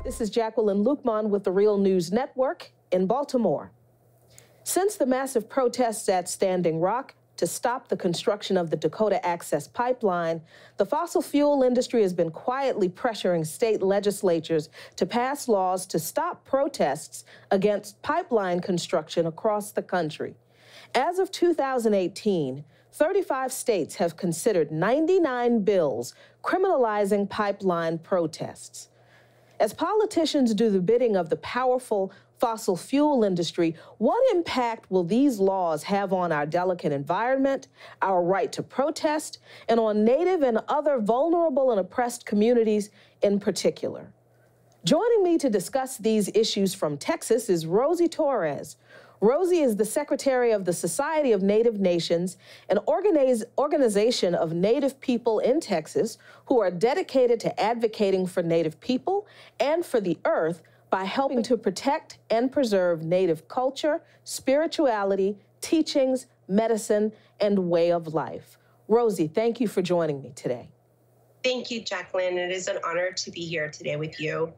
This is Jacqueline Luqman with the Real News Network in Baltimore. Since the massive protests at Standing Rock to stop the construction of the Dakota Access Pipeline, the fossil fuel industry has been quietly pressuring state legislatures to pass laws to stop protests against pipeline construction across the country. As of 2018, 35 states have considered 99 bills criminalizing pipeline protests. As politicians do the bidding of the powerful fossil fuel industry, what impact will these laws have on our delicate environment, our right to protest, and on Native and other vulnerable and oppressed communities in particular? Joining me to discuss these issues from Texas is Rosie Torres. Rosie is the Secretary of the Society of Native Nations, an organization of Native people in Texas who are dedicated to advocating for Native people and for the earth by helping to protect and preserve Native culture, spirituality, teachings, medicine, and way of life. Rosie, thank you for joining me today. Thank you, Jacqueline. It is an honor to be here today with you.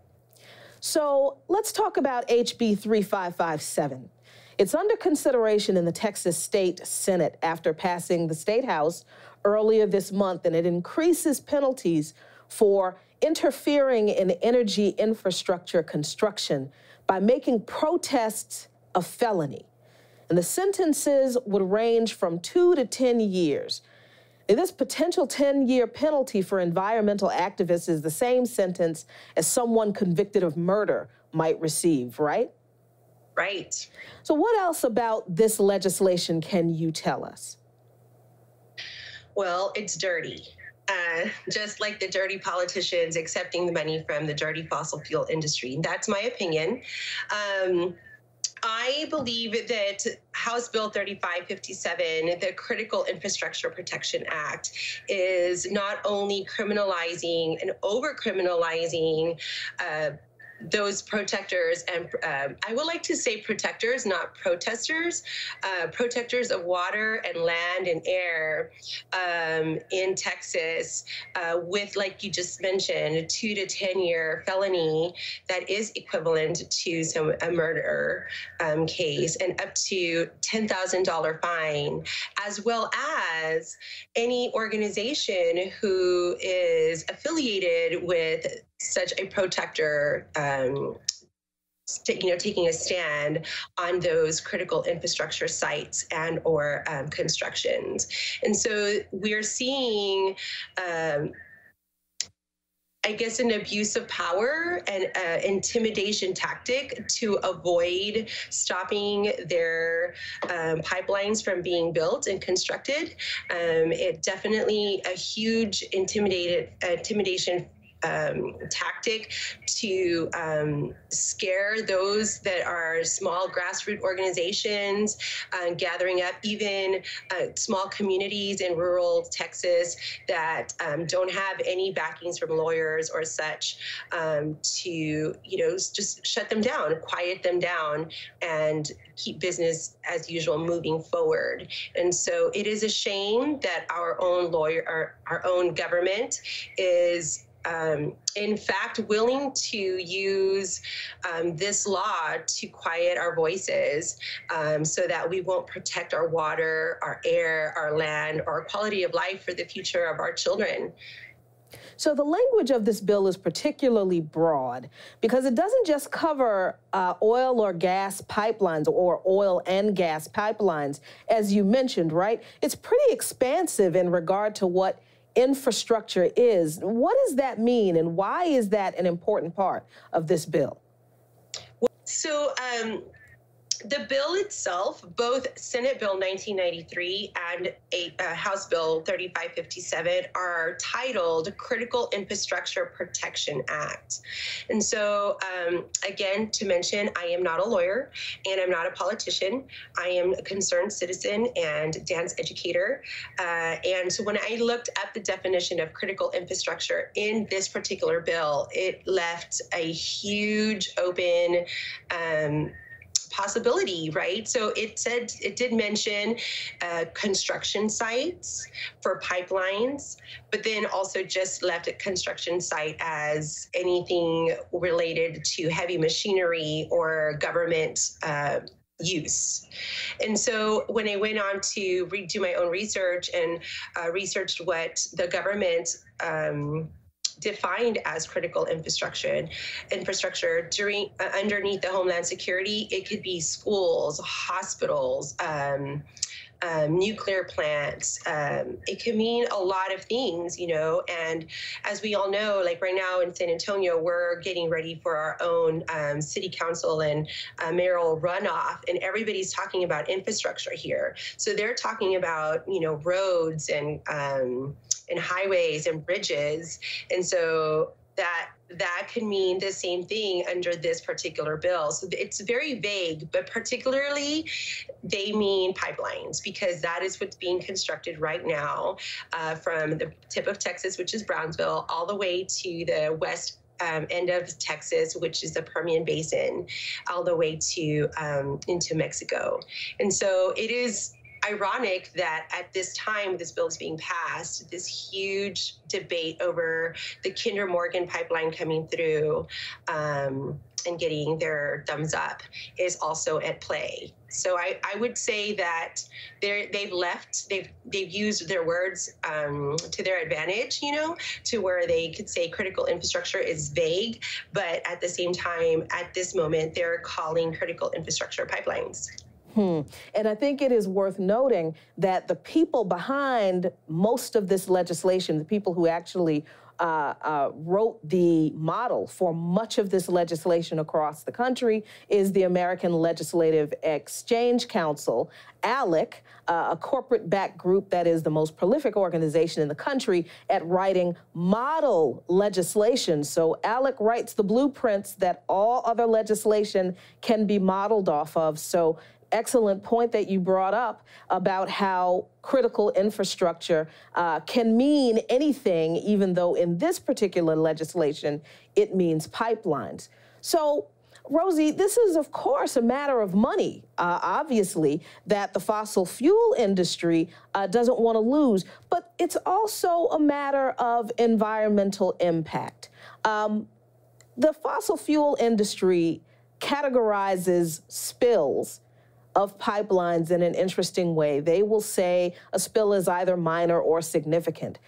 So let's talk about HB 3557. It's under consideration in the Texas State Senate after passing the State House earlier this month, and it increases penalties for interfering in energy infrastructure construction by making protests a felony. And the sentences would range from 2 to 10 years. And this potential 10-year penalty for environmental activists is the same sentence as someone convicted of murder might receive, right? Right. So what else about this legislation can you tell us? Well, it's dirty. Just like the dirty politicians accepting the money from the dirty fossil fuel industry. That's my opinion. I believe that House Bill 3557, the Critical Infrastructure Protection Act, is not only criminalizing and over-criminalizing those protectors, and I would like to say protectors, not protesters, protectors of water and land and air in Texas with, like you just mentioned, a 2 to 10-year felony that is equivalent to a murder case and up to $10,000 fine, as well as any organization who is affiliated with such a protector, taking a stand on those critical infrastructure sites and or constructions. And so we're seeing, I guess, an abuse of power and intimidation tactic to avoid stopping their pipelines from being built and constructed. It definitely a huge intimidation tactic to scare those that are small grassroots organizations, gathering up even small communities in rural Texas that don't have any backings from lawyers or such, to just shut them down, quiet them down, and keep business as usual moving forward. And so it is a shame that our own government is in fact, willing to use this law to quiet our voices so that we won't protect our water, our air, our land, or quality of life for the future of our children. So the language of this bill is particularly broad because it doesn't just cover oil or gas pipelines or oil and gas pipelines, as you mentioned, right? It's pretty expansive in regard to what infrastructure is. What does that mean, and why is that an important part of this bill? So the bill itself, both Senate Bill 1993 and House Bill 3557, are titled Critical Infrastructure Protection Act. And so, again, to mention, I am not a lawyer and I'm not a politician. I am a concerned citizen and dance educator. And so when I looked at the definition of critical infrastructure in this particular bill, it left a huge open possibility, right? So it did mention construction sites for pipelines, but then also just left a construction site as anything related to heavy machinery or government use. And so when I went on to do my own research and researched what the government defined as critical infrastructure during underneath the Homeland Security, it could be schools, hospitals, nuclear plants. It can mean a lot of things, and as we all know, like right now in San Antonio, we're getting ready for our own city council and mayoral runoff, and everybody's talking about infrastructure here. So they're talking about, roads and highways and bridges. And so that could mean the same thing under this particular bill. So it's very vague, but particularly they mean pipelines, because that is what's being constructed right now from the tip of Texas, which is Brownsville, all the way to the west end of Texas, which is the Permian Basin, all the way to into Mexico. And so it is ironic that at this time this bill is being passed, this huge debate over the Kinder Morgan pipeline coming through and getting their thumbs up is also at play. So I would say that they've used their words to their advantage, to where they could say critical infrastructure is vague, but at the same time, at this moment, they're calling critical infrastructure pipelines. And I think it is worth noting that the people behind most of this legislation, the people who actually wrote the model for much of this legislation across the country, is the American Legislative Exchange Council, ALEC, a corporate-backed group that is the most prolific organization in the country at writing model legislation. So ALEC writes the blueprints that all other legislation can be modeled off of. So excellent point that you brought up about how critical infrastructure can mean anything, even though in this particular legislation, it means pipelines. So, Rosie, this is, of course, a matter of money, obviously, that the fossil fuel industry doesn't want to lose, but it's also a matter of environmental impact. The fossil fuel industry categorizes spills of pipelines in an interesting way. They will say a spill is either minor or significant.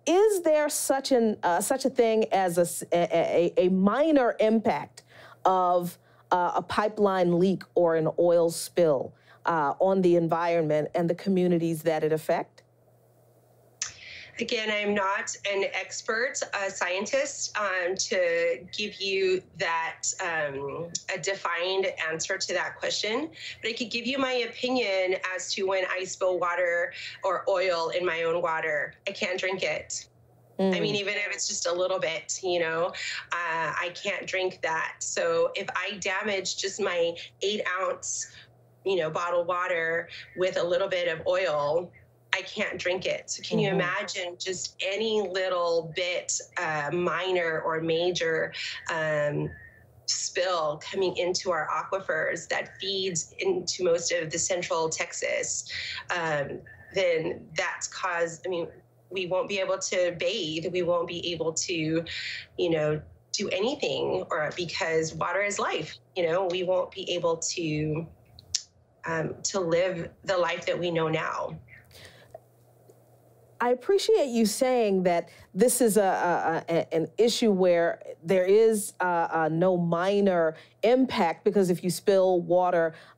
Is there such a thing as a minor impact of a pipeline leak or an oil spill on the environment and the communities that it affects? Again, I'm not an expert scientist to give you that a defined answer to that question, but I could give you my opinion as to when I spill water or oil in my own water, I can't drink it. I mean, even if it's just a little bit, I can't drink that. So if I damage just my 8-ounce, bottled water with a little bit of oil, I can't drink it. So can you imagine just any little bit, minor or major spill coming into our aquifers that feeds into most of the central Texas, then that's caused, we won't be able to bathe. We won't be able to, do anything, or because water is life, we won't be able to live the life that we know now. I appreciate you saying that this is an issue where there is no minor impact, because if you spill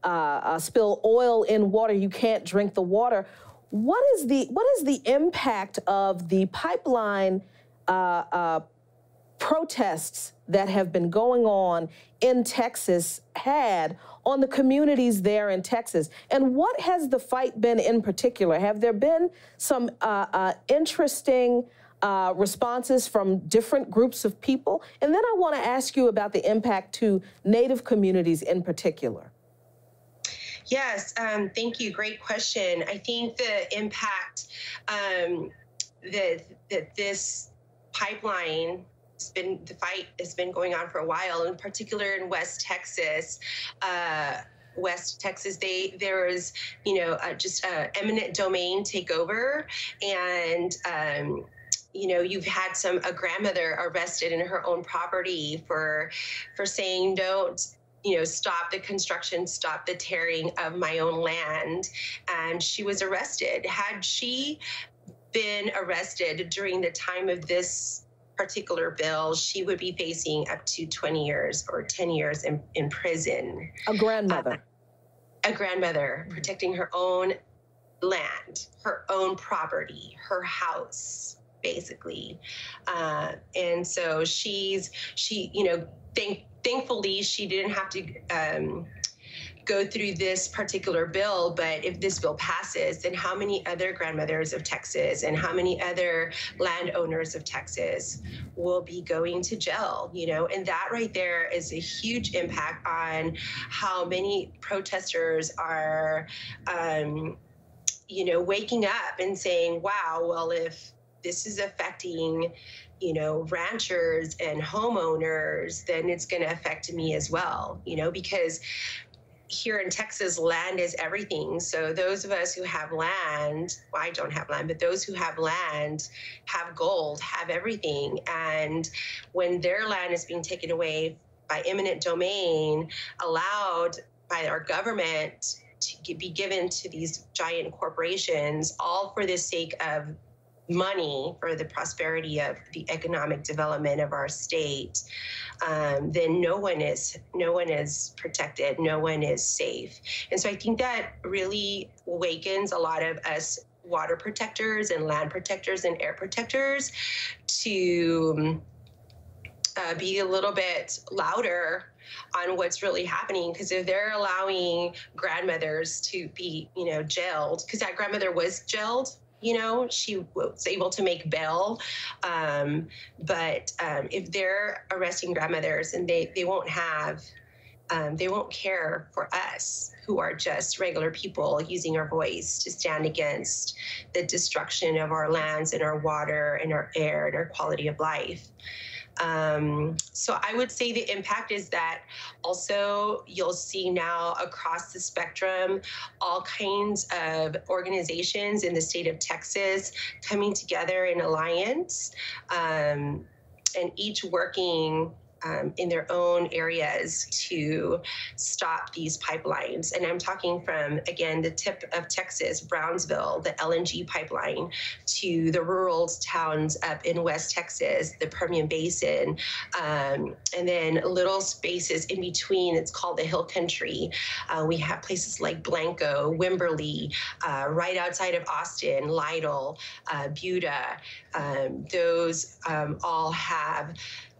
oil in water, you can't drink the water. What is the impact of the pipeline protests that have been going on in Texas had on the communities there in Texas? And what has the fight been in particular? Have there been some interesting responses from different groups of people? And then I want to ask you about the impact to Native communities in particular. Yes, thank you. Great question. I think the impact that this pipeline the fight has been going on for a while, in particular in West Texas. There was, just eminent domain takeover, and you've had a grandmother arrested in her own property for saying, don't, stop the construction, stop the tearing of my own land. And she was arrested. Had she been arrested during the time of this particular bill, she would be facing up to 20 years or 10 years in prison. A grandmother. A grandmother protecting her own land, her own property, her house, basically. And so thankfully, she didn't have to go through this particular bill, but if this bill passes, then how many other grandmothers of Texas and how many other landowners of Texas will be going to jail, and that right there is a huge impact on how many protesters are, waking up and saying, wow, well, if this is affecting ranchers and homeowners, then it's going to affect me as well, because here in Texas, land is everything. So those of us who have land, well, I don't have land, but those who have land have gold, have everything. And when their land is being taken away by eminent domain, allowed by our government to be given to these giant corporations, all for the sake of money, for the prosperity of the economic development of our state, then no one is protected, no one is safe. And so I think that really awakens a lot of us water protectors and land protectors and air protectors to be a little bit louder on what's really happening. Because if they're allowing grandmothers to be, jailed, because that grandmother was jailed, she was able to make bail. But if they're arresting grandmothers, and they won't care for us who are just regular people using our voice to stand against the destruction of our lands and our water and our air and our quality of life. So I would say the impact is that also you'll see now across the spectrum all kinds of organizations in the state of Texas coming together in alliance, and each working in their own areas to stop these pipelines. And I'm talking from, again, the tip of Texas, Brownsville, the LNG pipeline, to the rural towns up in West Texas, the Permian Basin, and then little spaces in between. It's called the Hill Country. We have places like Blanco, Wimberley, right outside of Austin, Lytle, Buda. Those all have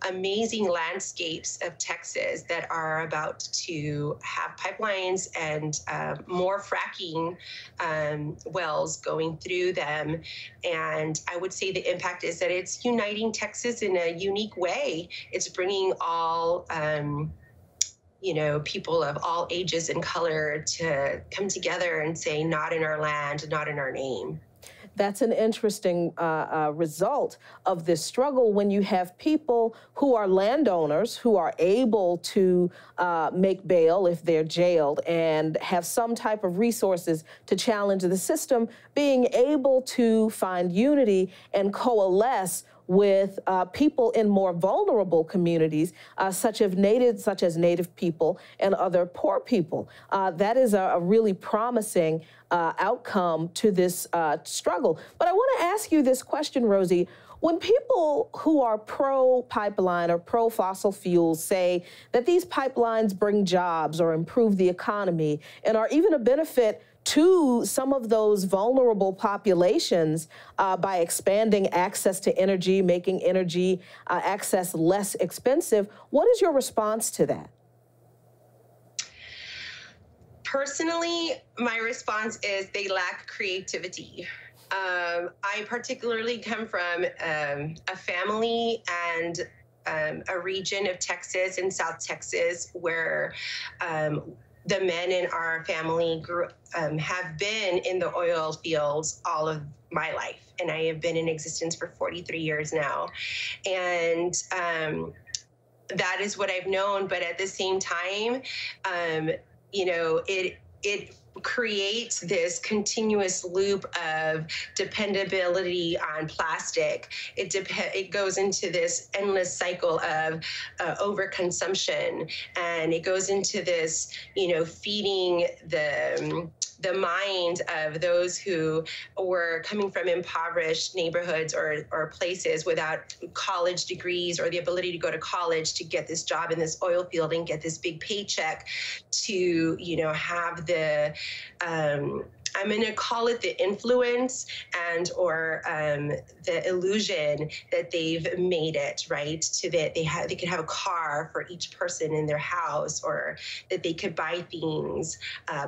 amazing landscapes of Texas that are about to have pipelines and more fracking wells going through them. And I would say the impact is that it's uniting Texas in a unique way. It's bringing all people of all ages and color to come together and say, not in our land, not in our name. That's an interesting result of this struggle when you have people who are landowners who are able to make bail if they're jailed and have some type of resources to challenge the system, being able to find unity and coalesce with people in more vulnerable communities, such as Native people and other poor people. That is a really promising outcome to this struggle. But I want to ask you this question, Rosie. When people who are pro-pipeline or pro-fossil fuels say that these pipelines bring jobs or improve the economy and are even a benefit to some of those vulnerable populations by expanding access to energy, making energy access less expensive, what is your response to that? Personally, my response is they lack creativity. I particularly come from a family and a region of Texas in South Texas where the men in our family have been in the oil fields all of my life. and I have been in existence for 43 years now. And that is what I've known. But at the same time, it creates this continuous loop of dependability on plastic. It goes into this endless cycle of overconsumption, and it goes into this, feeding the mind of those who were coming from impoverished neighborhoods or places without college degrees or the ability to go to college to get this job in this oil field and get this big paycheck to, have the, I'm going to call it the influence or the illusion that they've made it, right? To that they could have a car for each person in their house, or that they could buy things,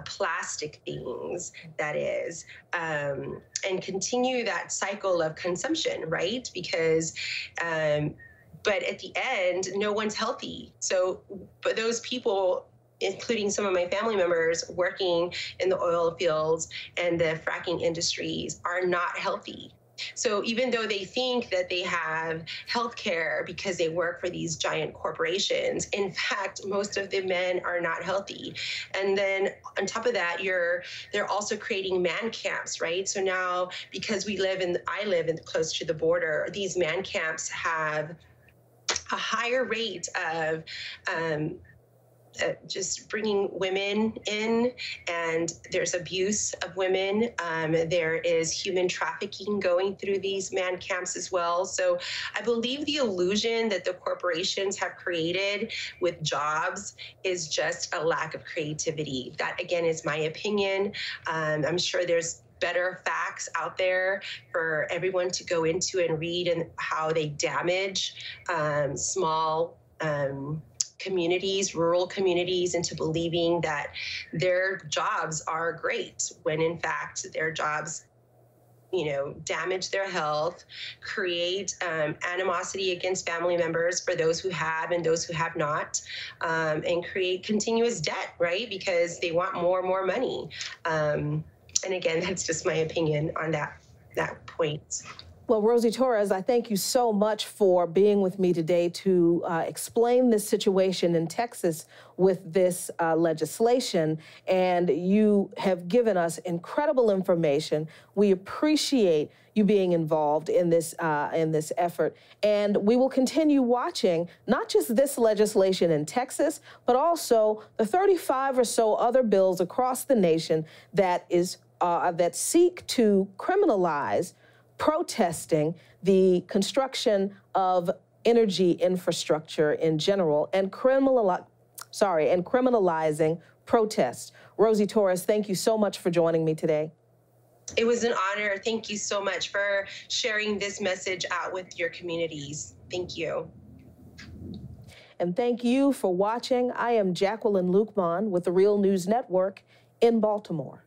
plastic things, that is, and continue that cycle of consumption, right? Because but at the end, no one's healthy. So, but those people, including some of my family members working in the oil fields and the fracking industries, are not healthy. So even though they think that they have health care because they work for these giant corporations, in fact, most of the men are not healthy. And then on top of that, they're also creating man camps, right? So now, because I live close to the border, these man camps have a higher rate of just bringing women in, and there's abuse of women. There is human trafficking going through these man camps as well. So I believe the illusion that the corporations have created with jobs is just a lack of creativity. That, again, is my opinion. I'm sure there's better facts out there for everyone to go into and read, and how they damage small communities, rural communities, into believing that their jobs are great, when in fact their jobs, damage their health, create animosity against family members for those who have and those who have not, and create continuous debt, right? Because they want more and more money. And again, that's just my opinion on that point. Well, Rosie Torres, I thank you so much for being with me today to explain this situation in Texas with this legislation. And you have given us incredible information. We appreciate you being involved in this effort. And we will continue watching not just this legislation in Texas, but also the 35 or so other bills across the nation that seek to criminalize protesting the construction of energy infrastructure in general, and criminalizing protest. Rosie Torres, thank you so much for joining me today. It was an honor. Thank you so much for sharing this message out with your communities. Thank you. And thank you for watching. I am Jacqueline Luqman with the Real News Network in Baltimore.